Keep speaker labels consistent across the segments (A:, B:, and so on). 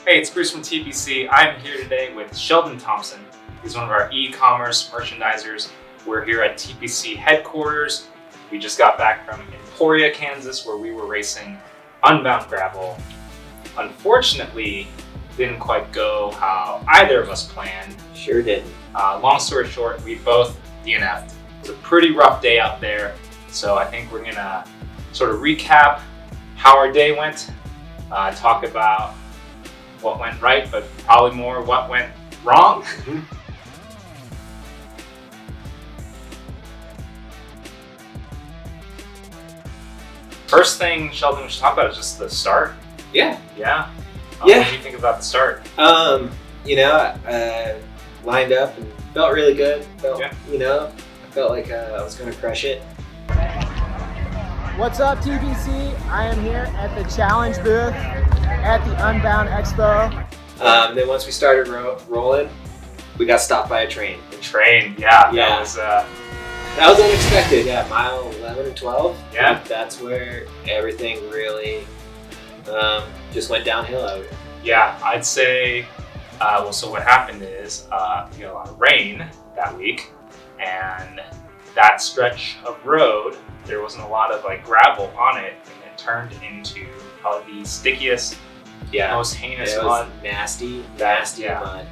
A: Hey, it's Bruce from TPC. I'm here today with Sheldon Thompson. He's one of our e-commerce merchandisers. We're here at TPC headquarters. We just got back from Emporia, Kansas, where we were racing Unbound Gravel. Unfortunately, didn't quite go how either of us planned.
B: Sure didn't.
A: Long story short, we both DNF'd. It was a pretty rough day out there, so I think we're gonna sort of recap how our day went, talk about what went right, but probably more what went wrong. First thing, Sheldon, we should talk about is just the start.
B: Yeah.
A: Yeah?
B: Yeah.
A: What did you think about the start?
B: I lined up and felt really good. I felt like I was going to crush it.
C: What's up, TPC? I am here at the challenge booth at the Unbound Expo.
B: Then once we started rolling, we got stopped by a train.
A: The train, yeah.
B: That was unexpected. Yeah, mile 11 and 12.
A: Yeah.
B: That's where everything really just went downhill out here.
A: Yeah, I'd say, so what happened is, we got a lot of rain that week, and that stretch of road, there wasn't a lot of gravel on it, and it turned into probably the stickiest, most heinous mud.
B: Nasty mud.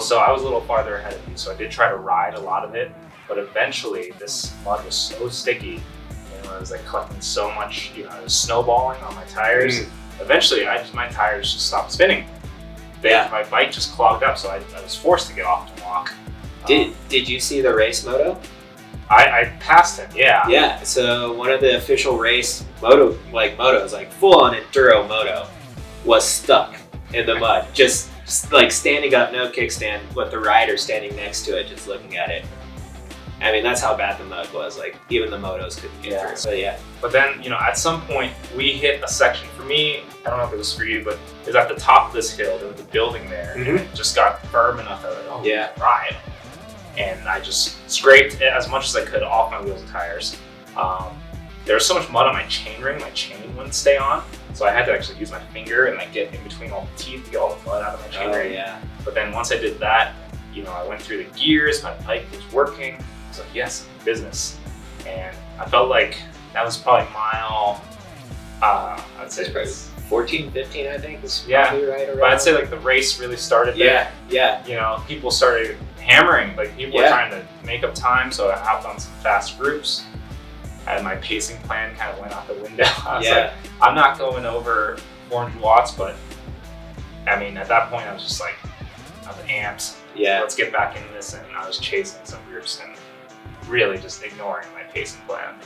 A: So I was a little farther ahead of you, so I did try to ride a lot of it, but eventually this mud was so sticky, and it was collecting so much, it was snowballing on my tires. Eventually, my tires just stopped spinning. My bike just clogged up, so I was forced to get off and walk.
B: Did you see the race moto?
A: I passed him, yeah.
B: Yeah, so one of the official race motos, full on enduro moto, was stuck in the mud. Just standing up, no kickstand, with the rider standing next to it, just looking at it. I mean, that's how bad the mud was. Even the motos couldn't get through. So yeah.
A: But then, at some point, we hit a section. For me, I don't know if it was for you, but it was at the top of this hill. There was a building there, and it just got firm enough that I was like, ride. And I just scraped as much as I could off my wheels and tires. There was so much mud on my chain ring, my chain wouldn't stay on. So I had to actually use my finger and get in between all the teeth to get all the mud out of my chain ring.
B: Yeah.
A: But then once I did that, I went through the gears, my bike was working. I was like, yes, business. And I felt like that was probably mile, I'd say
B: probably 14, 15, I think. Is
A: probably
B: right around.
A: But I'd say the race really started there.
B: Yeah.
A: People started hammering, people were trying to make up time, so I hopped on some fast groups. My pacing plan kind of went out the window. I was like, I'm not going over 400 watts, but I mean, at that point I was just I was amped.
B: Yeah.
A: Let's get back into this, and I was chasing some groups and really just ignoring my pacing plan.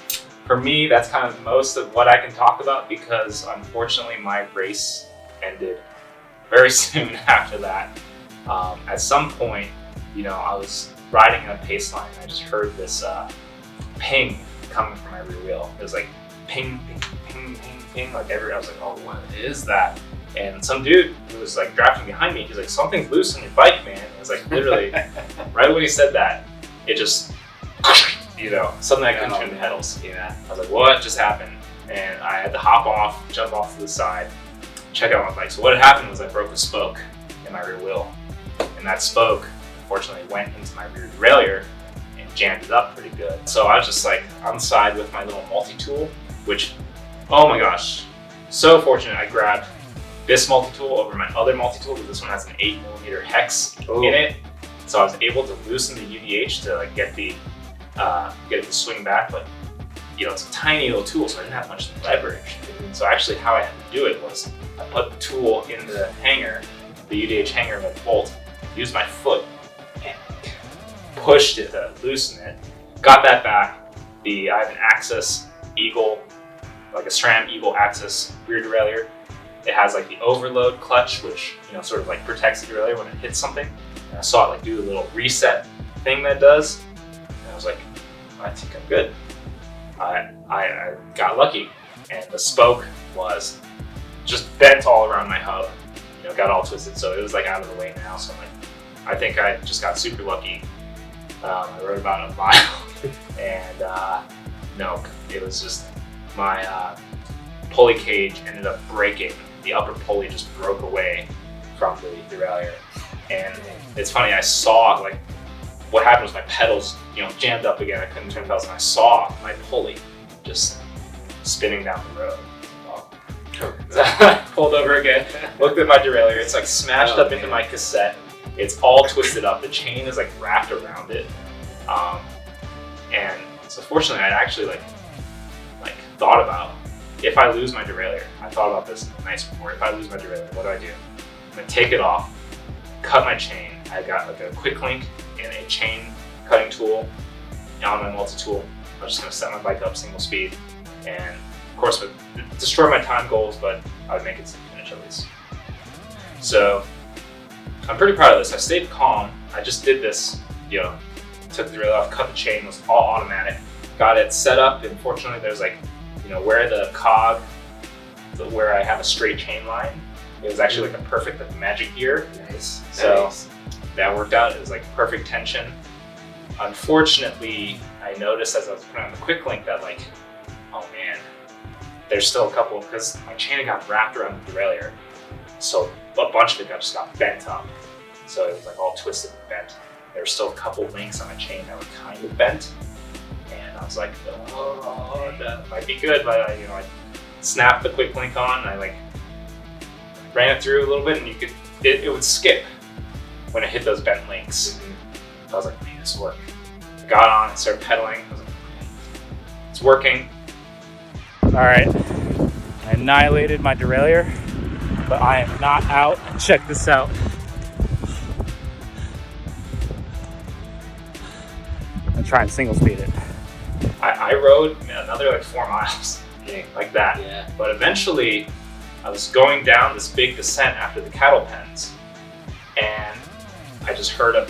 A: For me, that's kind of most of what I can talk about, because unfortunately my race ended very soon after that. At some point, I was riding a pace line, and I just heard this ping coming from my rear wheel. It was ping, ping, ping, ping, ping, I was like, oh, what is that? And some dude who was drafting behind me, he's like, something's loose on your bike, man. It was literally, right when he said that, it just, something I couldn't turn the pedals.
B: Yeah.
A: I was like, what just happened? And I had to hop off, jump off to the side, check out my bike. So what had happened was I broke a spoke in my rear wheel. And that spoke, unfortunately, went into my rear derailleur and jammed it up pretty good. So I was just on the side with my little multi-tool, which, oh my gosh, so fortunate I grabbed this multi-tool over my other multi-tool, because this one has an 8mm hex in it. So I was able to loosen the UDH to get it to swing back, but it's a tiny little tool, so I didn't have much leverage. So actually how I had to do it was I put the tool in the hanger, the UDH hanger with a bolt, used my foot and pushed it to loosen it. Got that back. I have an Axis Eagle, a SRAM Eagle Axis rear derailleur. It has the overload clutch, which sort of protects the derailleur when it hits something. And I saw it do a little reset thing that does. And I was like, I think I'm good. I got lucky, and the spoke was just bent all around my hub. Got all twisted, so it was out of the way now. So I think I just got super lucky. I rode about a mile, and no, it was just my pulley cage ended up breaking the upper pulley just broke away from the derailleur. And it's funny, I saw like what happened was my pedals, jammed up again. I couldn't turn pedals, and I saw my pulley just spinning down the road. So I pulled over again, looked at my derailleur. It's like smashed up into my cassette. It's all twisted up. The chain is like wrapped around it. And so fortunately, I'd actually like thought about, if I lose my derailleur, I thought about this night before. If I lose my derailleur, what do? I'm gonna take it off, cut my chain. I got like a quick link and a chain cutting tool on my multi-tool. I'm just gonna set my bike up single speed, and of course would destroy my time goals, but I would make it to the finish at least. So I'm pretty proud of this. I stayed calm. I just did this, took the derailleur off, cut the chain, was all automatic. Got it set up, and fortunately there's like, where the cog, where I have a straight chain line, it was actually like a perfect like magic gear.
B: Nice.
A: So that worked out. It was like perfect tension. Unfortunately, I noticed as I was putting on the quick link that like, oh man, there's still a couple, because my chain got wrapped around the derailleur. So a bunch of it just got bent up. So it was like all twisted and bent. There were still a couple links on my chain that were kind of bent. And I was like, oh, that might be good. But I snapped the quick link on, and I like ran it through a little bit, and it would skip when it hit those bent links. I was like, man, this will work. I got on and started pedaling. I was like, it's working.
D: All right, I annihilated my derailleur, but I am not out. Check this out. I'm trying to single speed it.
A: I rode another like 4 miles, like that.
B: Yeah.
A: But eventually, I was going down this big descent after the cattle pens, and I just heard a,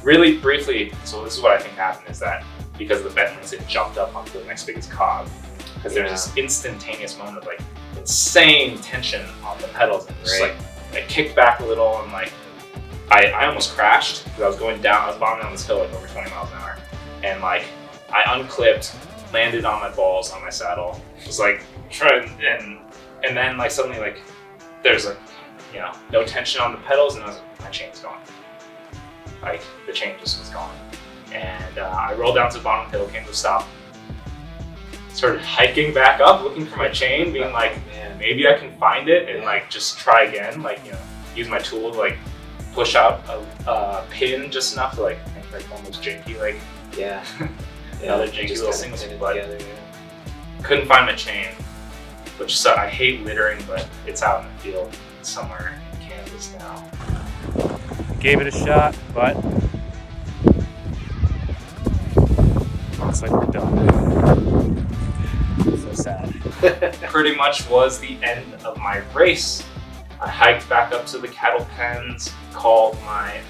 A: really briefly. So this is what I think happened, is that because of the bent links, it jumped up onto the next biggest cog. Because there's this instantaneous moment of like insane tension on the pedals, and just like I kicked back a little, and like I almost crashed because I was going down. I was bombing down this hill like over 20 miles an hour, and like I unclipped, landed on my balls on my saddle. Was like trying, and then like suddenly like there's like no tension on the pedals, and I was like, my chain's gone. Like the chain just was gone, and I rolled down to the bottom of the hill, came to a stop. Started hiking back up, looking for my chain, being like, man, maybe I can find it, and like just try again, like use my tool to like push out a pin just enough to like make like almost janky, like another janky little single speed, but couldn't find my chain, which sucked. I hate littering, but it's out in the field somewhere in Kansas now.
D: Gave it a shot, but looks like we're done. So sad.
A: Pretty much was the end of my race. I hiked back up to the cattle pens, called my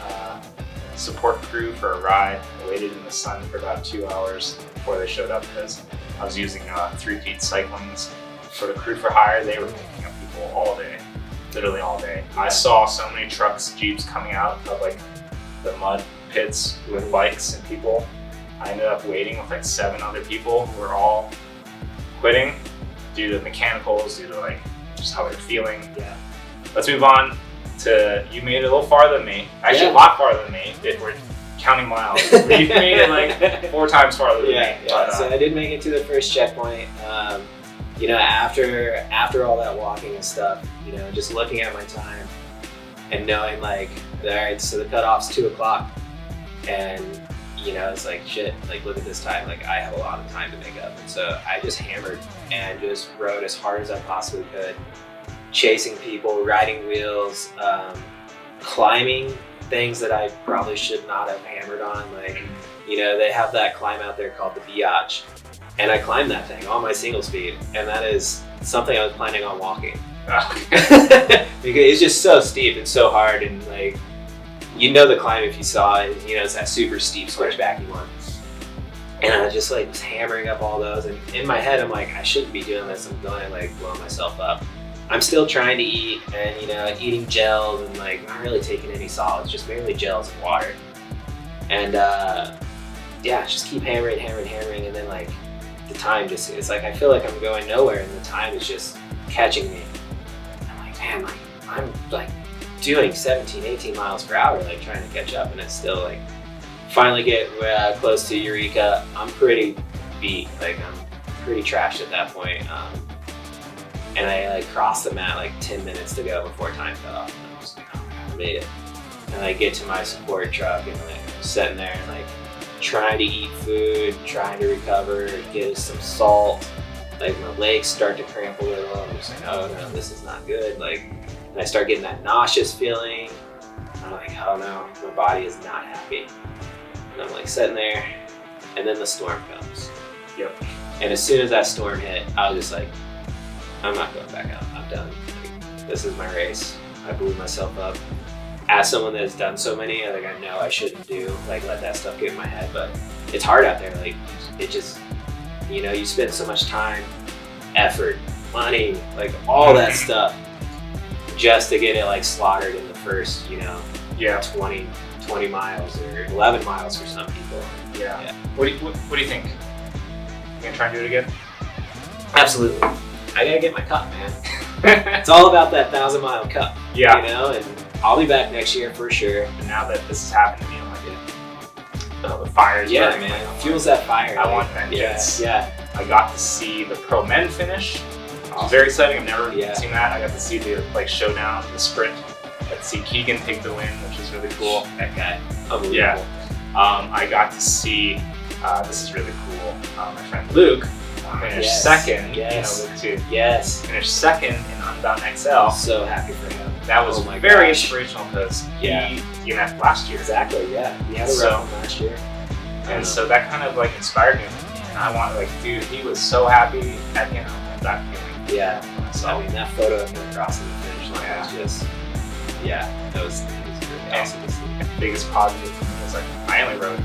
A: support crew for a ride. I waited in the sun for about 2 hours before they showed up, because I was using 3-peat cyclings for the crew for hire. They were picking up people all day, literally all day. I saw so many trucks, Jeeps coming out of like the mud pits with bikes and people. I ended up waiting with like 7 other people who were all quitting due to mechanicals, due to like just how they're feeling.
B: Yeah.
A: Let's move on to, you made it a little farther than me. Actually, a lot farther than me if we're counting miles. You made it like 4 times farther than me.
B: Yeah.
A: But,
B: So I did make it to the first checkpoint. After all that walking and stuff, just looking at my time and knowing like, all right, so the cutoff's 2 o'clock, and it's like, shit, like look at this time, like I have a lot of time to make up. And so I just hammered and just rode as hard as I possibly could, chasing people, riding wheels, climbing things that I probably should not have hammered on. Like, they have that climb out there called the Biatch, and I climbed that thing on my single speed, and that is something I was planning on walking. Because it's just so steep and so hard, and like, the climb if you saw it, it's that super steep switchbacky one. And I just like was hammering up all those, and in my head I'm like, I shouldn't be doing this, I'm going to like blow myself up. I'm still trying to eat, and eating gels and like not really taking any solids, just mainly gels and water. And just keep hammering, and then like the time just, it's like I feel like I'm going nowhere, and the time is just catching me. like doing 17, 18 miles per hour, like trying to catch up, and it's still like finally get close to Eureka. I'm pretty beat, like I'm pretty trashed at that point. And I like crossed the mat like 10 minutes to go before time cut off. And I was like, oh, I made it. And I get to my support truck and like sitting there and like trying to eat food, trying to recover, get some salt. Like my legs start to cramp a little. I'm just like, oh no, this is not good. Like, and I start getting that nauseous feeling. I'm like, oh no, my body is not happy. And I'm like sitting there, and then the storm comes.
A: Yep.
B: And as soon as that storm hit, I was just like, I'm not going back out. I'm done. Like, this is my race. I blew myself up. As someone that's done so many, like I know I shouldn't do, like let that stuff get in my head, but it's hard out there. Like it just, you know, you spend so much time, effort, money, like all that stuff just to get it like slaughtered in the first, you know, 20 miles or 11 miles for some people.
A: Yeah. What do you think? You gonna try and do it again?
B: Absolutely. I gotta get my cup, man. It's all about that 1,000-mile cup.
A: Yeah.
B: You know, and I'll be back next year for sure.
A: And now that this has happened to me, I'm like, the fire's burning.
B: Man.
A: Like,
B: Fuels that fire.
A: I want vengeance.
B: Yeah.
A: I got to see the pro men finish. It was very exciting. I've never seen that. I got to see the like showdown, the sprint. I got to see Keegan take the win, which was really cool.
B: That guy. Unbelievable.
A: Yeah. I got to see, this is really cool, my friend Luke finish second.
B: Yes.
A: You know, Luke too.
B: Yes.
A: Finished second in Unbound XL.
B: So happy for him.
A: That was very inspirational because he DNF'd last year.
B: Exactly, yeah. He had a rough one last year.
A: And so that kind of like inspired me. And I want, like, dude, he was so happy at, you know, that feeling.
B: Yeah.
A: So,
B: I mean, that photo of him crossing the finish line was just, that was really awesome to see.
A: The biggest positive for me was like, I only rode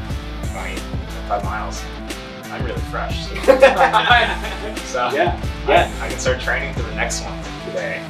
A: 25 miles. I'm really fresh. So, I can start training for the next one today.